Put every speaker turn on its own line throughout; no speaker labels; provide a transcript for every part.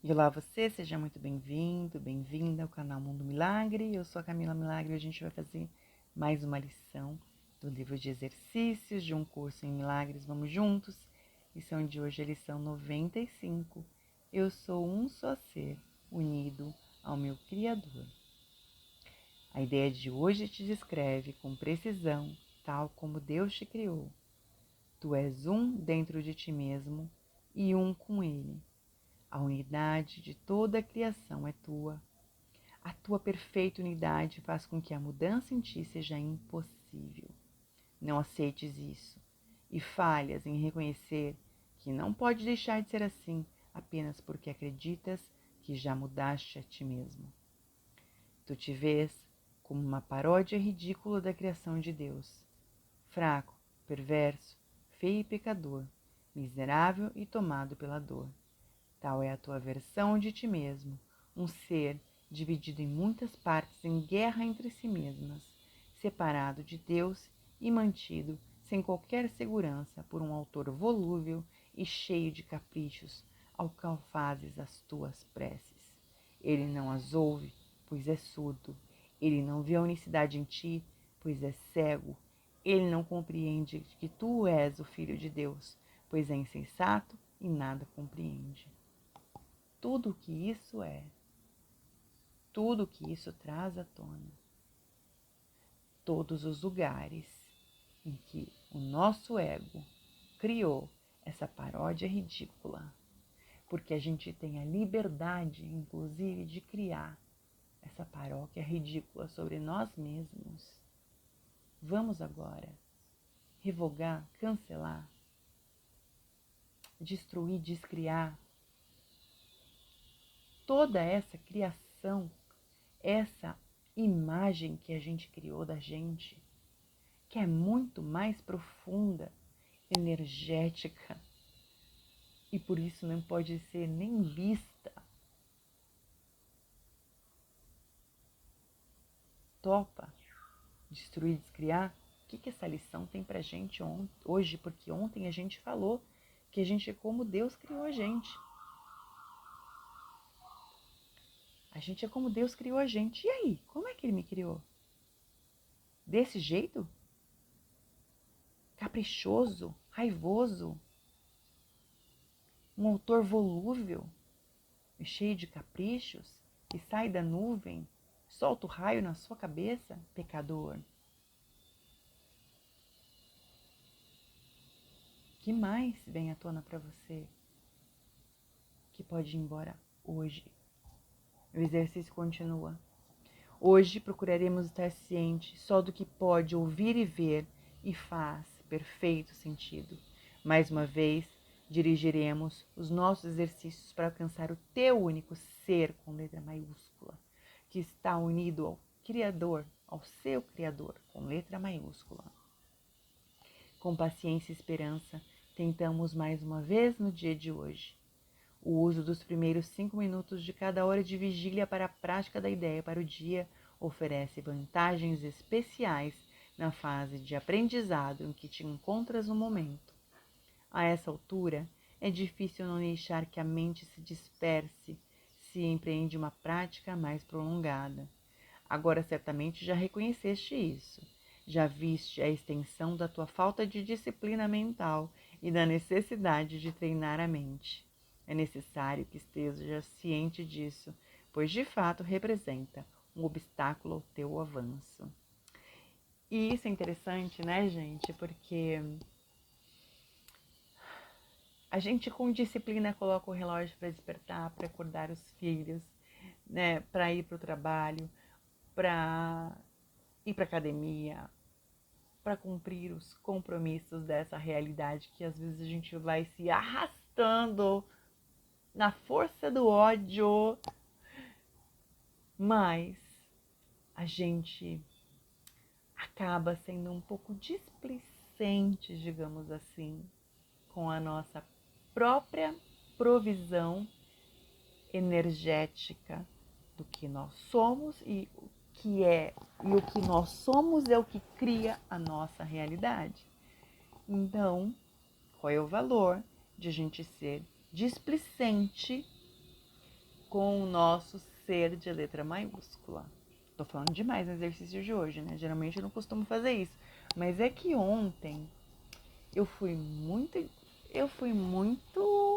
E olá você, seja muito bem-vindo, bem-vinda ao canal Mundo Milagre. Eu sou a Camila Milagre e a gente vai fazer mais uma lição do livro de exercícios de um curso em milagres. Vamos juntos? Lição de hoje é a lição 95. Eu sou um só ser, unido ao meu Criador. A ideia de hoje te descreve com precisão, tal como Deus te criou. Tu és um dentro de ti mesmo e um com Ele. A unidade de toda a criação é tua. A tua perfeita unidade faz com que a mudança em ti seja impossível. Não aceites isso e falhas em reconhecer que não pode deixar de ser assim apenas porque acreditas que já mudaste a ti mesmo. Tu te vês como uma paródia ridícula da criação de Deus. Fraco, perverso, feio e pecador, miserável e tomado pela dor. Tal é a tua versão de ti mesmo, um ser dividido em muitas partes em guerra entre si mesmas, separado de Deus e mantido sem qualquer segurança por um autor volúvel e cheio de caprichos, ao qual fazes as tuas preces. Ele não as ouve, pois é surdo. Ele não vê a unicidade em ti, pois é cego. Ele não compreende que tu és o Filho de Deus, pois é insensato e nada compreende. Tudo o que isso é, tudo o que isso traz à tona, todos os lugares em que o nosso ego criou essa paródia ridícula, porque a gente tem a liberdade, inclusive, de criar essa paróquia ridícula sobre nós mesmos. Vamos agora revogar, cancelar, destruir, descriar toda essa criação, essa imagem que a gente criou da gente, que é muito mais profunda, energética, e por isso não pode ser nem vista. Topa destruir, descriar? O que essa lição tem pra gente hoje? Porque ontem a gente falou que a gente é como Deus criou a gente. A gente é como Deus criou a gente. E aí, como é que Ele me criou? Desse jeito? Caprichoso, raivoso, um autor volúvel, cheio de caprichos, que sai da nuvem, solta o raio na sua cabeça, pecador. Que mais vem à tona para você que pode ir embora hoje? O exercício continua. Hoje procuraremos estar ciente só do que pode ouvir e ver e faz perfeito sentido. Mais uma vez, dirigiremos os nossos exercícios para alcançar o teu único ser com letra maiúscula, que está unido ao Criador, ao seu Criador com letra maiúscula. Com paciência e esperança, tentamos mais uma vez no dia de hoje. O uso dos primeiros 5 minutos de cada hora de vigília para a prática da ideia para o dia oferece vantagens especiais na fase de aprendizado em que te encontras no momento. A essa altura, é difícil não deixar que a mente se disperse se empreende uma prática mais prolongada. Agora certamente já reconheceste isso. Já viste a extensão da tua falta de disciplina mental e da necessidade de treinar a mente. É necessário que estejas ciente disso, pois de fato representa um obstáculo ao teu avanço. E isso é interessante, né, gente? Porque a gente com disciplina coloca o relógio para despertar, para acordar os filhos, né, para ir para o trabalho, para ir para academia, para cumprir os compromissos dessa realidade que às vezes a gente vai se arrastando na força do ódio, mas a gente acaba sendo um pouco displicente, digamos assim, com a nossa própria provisão energética do que nós somos e o que nós somos é o que cria a nossa realidade. Então, qual é o valor de a gente ser displicente com o nosso ser de letra maiúscula. Tô falando demais no exercício de hoje, né? Geralmente eu não costumo fazer isso. Mas é que ontem eu fui muito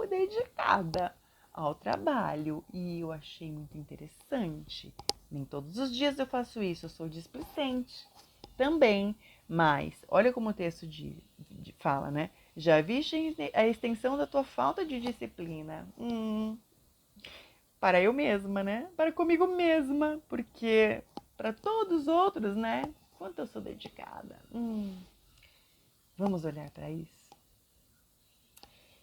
dedicada ao trabalho e eu achei muito interessante. Nem todos os dias eu faço isso, eu sou displicente também. Mas olha como o texto fala, né? Já viste a extensão da tua falta de disciplina? Para eu mesma, né? Para comigo mesma, porque para todos os outros, né? Quanto eu sou dedicada. Vamos olhar para isso?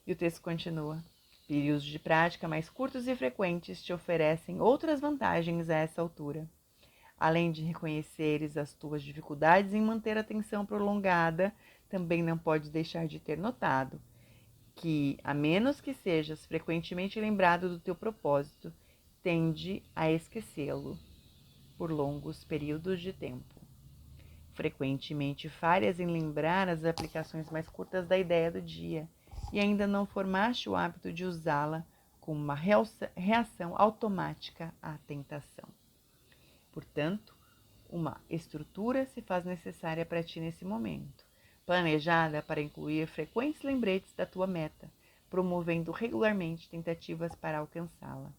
E o texto continua. Períodos de prática mais curtos e frequentes te oferecem outras vantagens a essa altura. Além de reconheceres as tuas dificuldades em manter a atenção prolongada, também não podes deixar de ter notado que, a menos que sejas frequentemente lembrado do teu propósito, tende a esquecê-lo por longos períodos de tempo. Frequentemente falhas em lembrar as aplicações mais curtas da ideia do dia e ainda não formaste o hábito de usá-la como uma reação automática à tentação. Portanto, uma estrutura se faz necessária para ti nesse momento, planejada para incluir frequentes lembretes da tua meta, promovendo regularmente tentativas para alcançá-la.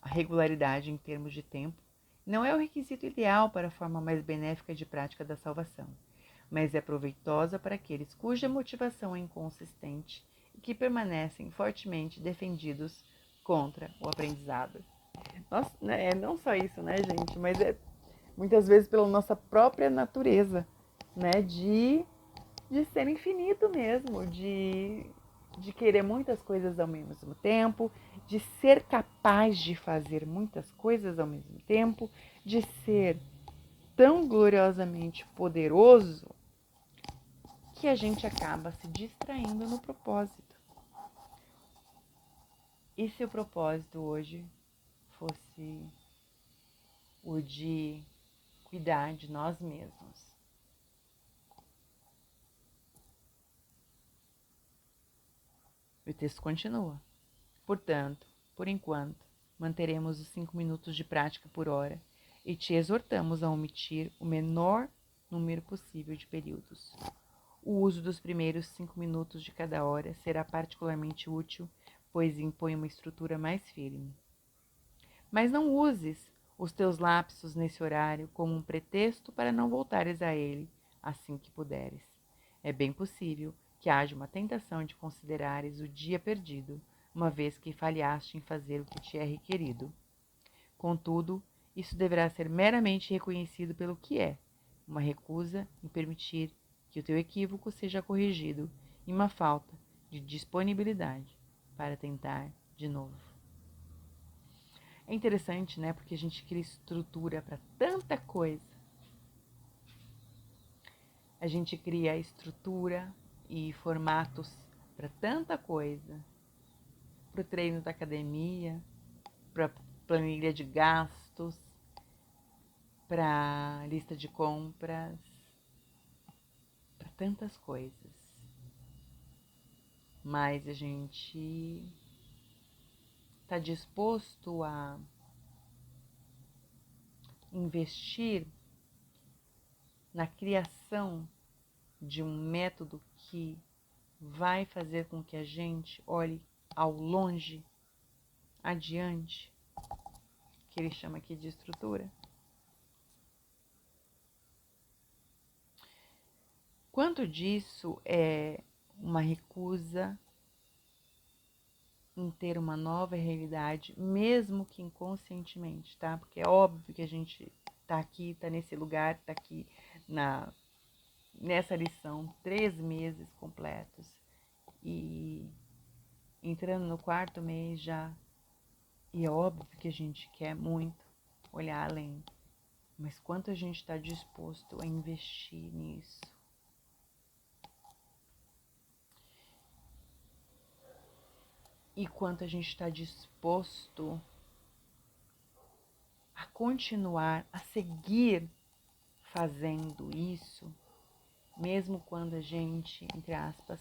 A regularidade em termos de tempo não é o requisito ideal para a forma mais benéfica de prática da salvação, mas é proveitosa para aqueles cuja motivação é inconsistente e que permanecem fortemente defendidos contra o aprendizado. Nossa, não só isso, né, gente, mas muitas vezes pela nossa própria natureza, né, de ser infinito mesmo, de querer muitas coisas ao mesmo tempo, de ser capaz de fazer muitas coisas ao mesmo tempo, de ser tão gloriosamente poderoso que a gente acaba se distraindo no propósito. E se o propósito hoje fosse o de cuidar de nós mesmos? O texto continua. Portanto, por enquanto, manteremos os 5 minutos de prática por hora e te exortamos a omitir o menor número possível de períodos. O uso dos primeiros 5 minutos de cada hora será particularmente útil, pois impõe uma estrutura mais firme. Mas não uses os teus lapsos nesse horário como um pretexto para não voltares a ele assim que puderes. É bem possível que haja uma tentação de considerares o dia perdido, uma vez que falhaste em fazer o que te é requerido. Contudo, isso deverá ser meramente reconhecido pelo que é, uma recusa em permitir que o teu equívoco seja corrigido e uma falta de disponibilidade para tentar de novo. É interessante, né? Porque a gente cria estrutura para tanta coisa. A gente cria estrutura e formatos para tanta coisa. Para o treino da academia, para planilha de gastos, para lista de compras, para tantas coisas. Mas a gente está disposto a investir na criação de um método que vai fazer com que a gente olhe ao longe, adiante, que ele chama aqui de estrutura. Quanto disso é uma recusa em ter uma nova realidade, mesmo que inconscientemente, tá? Porque é óbvio que a gente tá aqui, tá nesse lugar, tá aqui nessa lição 3 meses completos e entrando no 4º mês já, e é óbvio que a gente quer muito olhar além, mas quanto a gente está disposto a investir nisso? E quanto a gente está disposto a continuar, a seguir fazendo isso, mesmo quando a gente, entre aspas,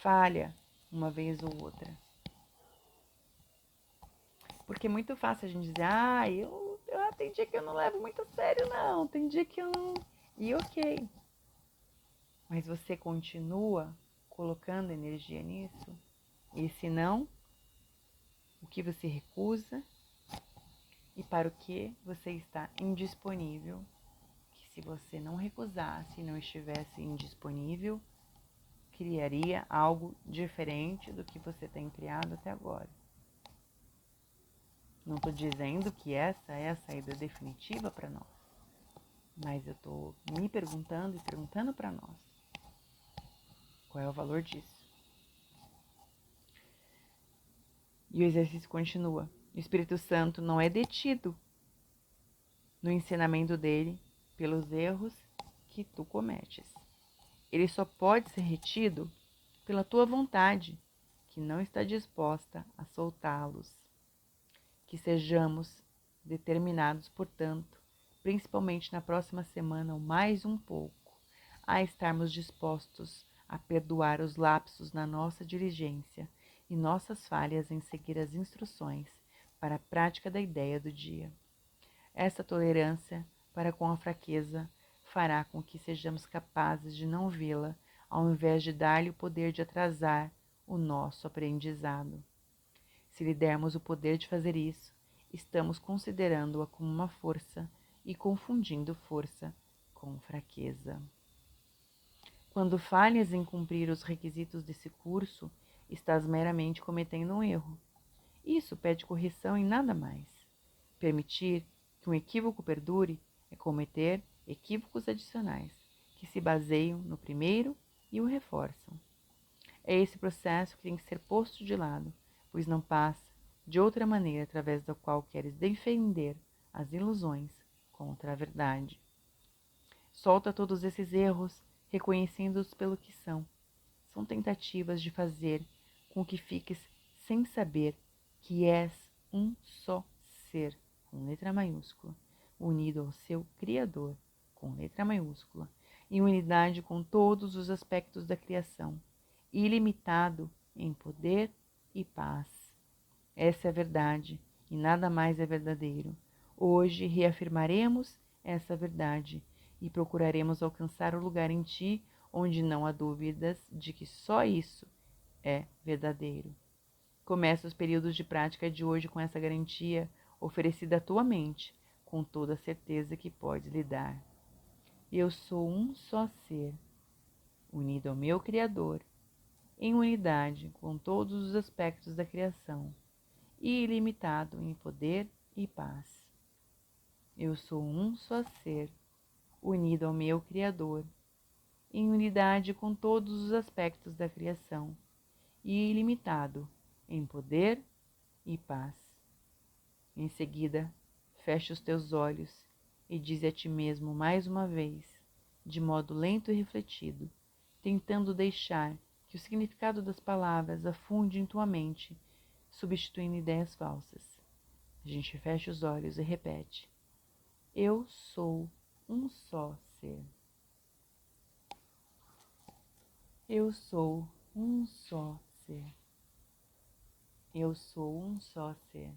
falha uma vez ou outra. Porque é muito fácil a gente dizer, tem dia que eu não levo muito a sério, não, tem dia que eu não... E ok, mas você continua colocando energia nisso? E se não, o que você recusa e para o que você está indisponível? Que se você não recusasse e não estivesse indisponível, criaria algo diferente do que você tem criado até agora. Não estou dizendo que essa é a saída definitiva para nós, mas eu estou me perguntando e perguntando para nós qual é o valor disso. E o exercício continua. O Espírito Santo não é detido no ensinamento dele pelos erros que tu cometes. Ele só pode ser retido pela tua vontade, que não está disposta a soltá-los. Que sejamos determinados, portanto, principalmente na próxima semana ou mais um pouco, a estarmos dispostos a perdoar os lapsos na nossa diligência e nossas falhas em seguir as instruções para a prática da ideia do dia. Essa tolerância para com a fraqueza fará com que sejamos capazes de não vê-la, ao invés de dar-lhe o poder de atrasar o nosso aprendizado. Se lhe dermos o poder de fazer isso, estamos considerando-a como uma força e confundindo força com fraqueza. Quando falhas em cumprir os requisitos desse curso, estás meramente cometendo um erro. Isso pede correção e nada mais. Permitir que um equívoco perdure é cometer equívocos adicionais, que se baseiam no primeiro e o reforçam. É esse processo que tem que ser posto de lado, pois não passa de outra maneira através da qual queres defender as ilusões contra a verdade. Solta todos esses erros, reconhecendo-os pelo que são. São tentativas de fazer com que fiques sem saber que és um só ser, com letra maiúscula, unido ao seu Criador, com letra maiúscula, em unidade com todos os aspectos da criação, ilimitado em poder e paz. Essa é a verdade e nada mais é verdadeiro. Hoje reafirmaremos essa verdade e procuraremos alcançar o lugar em ti onde não há dúvidas de que só isso é verdadeiro. Começa os períodos de prática de hoje com essa garantia oferecida à tua mente, com toda a certeza que podes lhe dar. Eu sou um só ser, unido ao meu Criador, em unidade com todos os aspectos da criação e ilimitado em poder e paz. Eu sou um só ser, unido ao meu Criador, em unidade com todos os aspectos da criação e ilimitado em poder e paz. Em seguida, fecha os teus olhos e dize a ti mesmo mais uma vez, de modo lento e refletido, tentando deixar que o significado das palavras afunde em tua mente, substituindo ideias falsas. A gente fecha os olhos e repete: eu sou um só ser. Eu sou um só ser. Eu sou um só ser.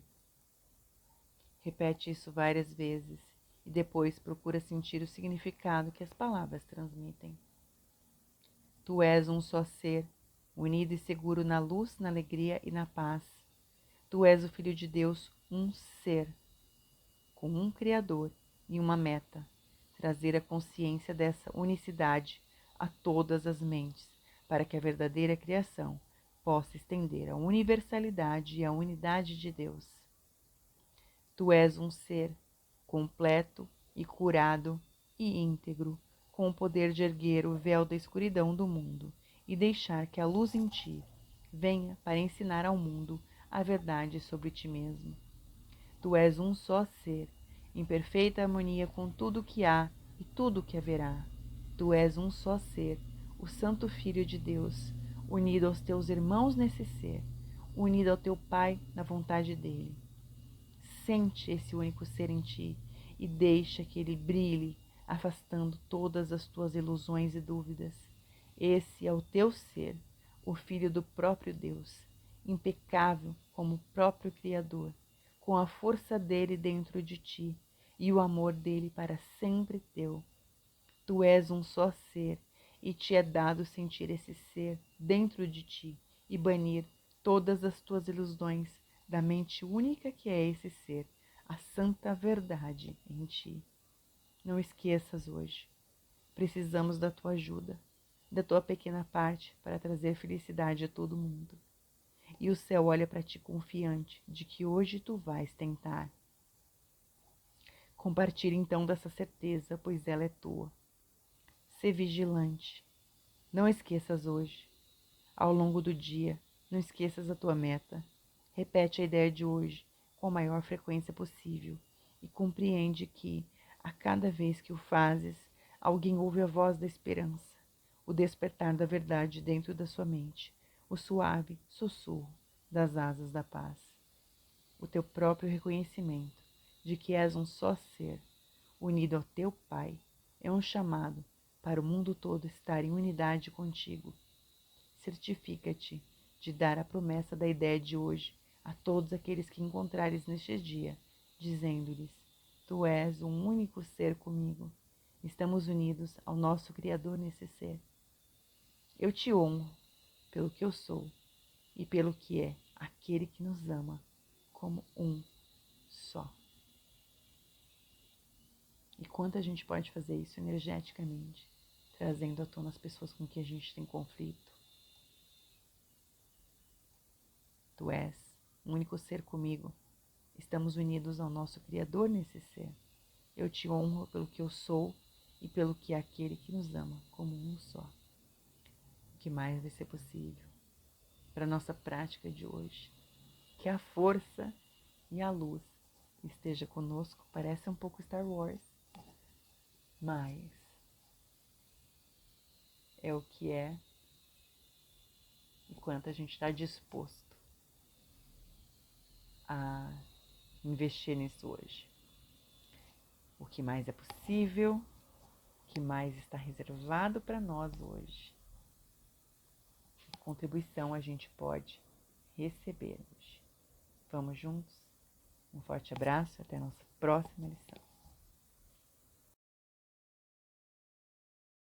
Repete isso várias vezes e depois procura sentir o significado que as palavras transmitem. Tu és um só ser, unido e seguro na luz, na alegria e na paz. Tu és o Filho de Deus, um ser, com um Criador e uma meta, trazer a consciência dessa unicidade a todas as mentes, para que a verdadeira criação possa estender a universalidade e a unidade de Deus. Tu és um ser completo e curado e íntegro, com o poder de erguer o véu da escuridão do mundo e deixar que a luz em ti venha para ensinar ao mundo a verdade sobre ti mesmo. Tu és um só ser, em perfeita harmonia com tudo o que há e tudo o que haverá. Tu és um só ser, o Santo Filho de Deus, unido aos teus irmãos nesse ser, unido ao teu Pai na vontade dele. Sente esse único ser em ti e deixa que ele brilhe, afastando todas as tuas ilusões e dúvidas. Esse é o teu ser, o Filho do próprio Deus, impecável como o próprio Criador, com a força dele dentro de ti e o amor dele para sempre teu. Tu és um só ser e te é dado sentir esse ser dentro de ti e banir todas as tuas ilusões da mente única que é esse ser, a santa verdade em ti. Não esqueças hoje. Precisamos da tua ajuda, da tua pequena parte para trazer felicidade a todo mundo. E o céu olha para ti confiante de que hoje tu vais tentar. Compartilhe então dessa certeza, pois ela é tua. Sê vigilante. Não esqueças hoje. Ao longo do dia, não esqueças a tua meta. Repete a ideia de hoje com a maior frequência possível e compreende que, a cada vez que o fazes, alguém ouve a voz da esperança, o despertar da verdade dentro da sua mente, o suave sussurro das asas da paz. O teu próprio reconhecimento de que és um só ser, unido ao teu Pai, é um chamado para o mundo todo estar em unidade contigo. Certifica-te de dar a promessa da ideia de hoje a todos aqueles que encontrares neste dia, dizendo-lhes: Tu és um único ser comigo. Estamos unidos ao nosso Criador nesse ser. Eu te honro pelo que eu sou e pelo que é aquele que nos ama como um só. E quanto a gente pode fazer isso energeticamente, trazendo à tona as pessoas com quem a gente tem conflito. Tu és um único ser comigo. Estamos unidos ao nosso Criador nesse ser. Eu te honro pelo que eu sou e pelo que é aquele que nos ama como um só. O que mais vai ser possível para a nossa prática de hoje? Que a força e a luz esteja conosco. Parece um pouco Star Wars, mas é o que é e quanto a gente está disposto a investir nisso hoje. O que mais é possível, o que mais está reservado para nós hoje. Que contribuição a gente pode receber hoje. Vamos juntos? Um forte abraço e até a nossa próxima lição.